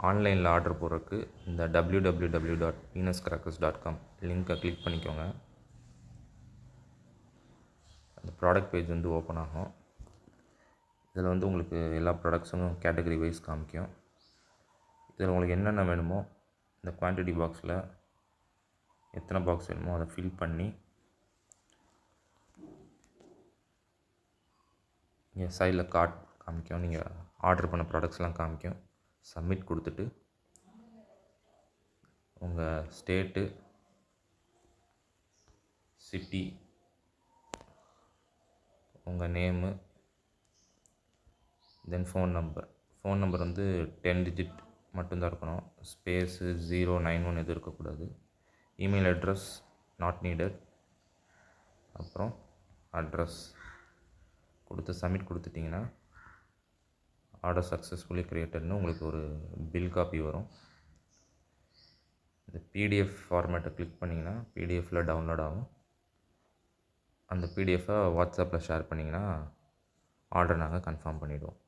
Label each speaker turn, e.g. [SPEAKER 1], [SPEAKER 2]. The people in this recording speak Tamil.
[SPEAKER 1] ஆன்லைனில் ஆர்டர் போடுறதுக்கு இந்த www.venuscrackers.com லிங்க்கை கிளிக் பண்ணிக்கோங்க. அந்த ப்ராடக்ட் பேஜ் வந்து ஓப்பன் ஆகும். இதில் வந்து உங்களுக்கு எல்லா ப்ராடக்ட்ஸும் கேட்டகரி வைஸ் காமிக்கும். இதில் உங்களுக்கு என்னென்ன வேணுமோ இந்த குவான்டிட்டி பாக்ஸில் எத்தனை பாக்ஸ் வேணுமோ அதை ஃபில் பண்ணி இங்கே சைடில் கார்ட் காமிக்கும். நீங்கள் ஆர்டர் பண்ண ப்ராடக்ட்ஸ்லாம் காமிக்கும். சப்மிட் கொடுத்துட்டு உங்கள் ஸ்டேட்டு, சிட்டி, உங்கள் நேமு, தென் ஃபோன் நம்பர் வந்து 10 டிஜிட் மட்டும்தான் இருக்கணும். ஸ்பேஸு 091 எதுவும் இருக்கக்கூடாது. Email address not needed. அப்புறம் அட்ரஸ் கொடுத்து சப்மிட் கொடுத்துட்டிங்கன்னா ஆர்டர் சக்ஸஸ்ஃபுல்லி க்ரியேட்டட்னு உங்களுக்கு ஒரு பில் காப்பி வரும். இந்த பிடிஎஃப் ஃபார்மேட்டை கிளிக் பண்ணிங்கன்னா பிடிஎஃப்பில் டவுன்லோட் ஆகும். அந்த பிடிஎஃப்பை வாட்ஸ்அப்பில் ஷேர் பண்ணிங்கன்னா ஆர்டர் நாங்கள் கன்ஃபார்ம் பண்ணிவிடுவோம்.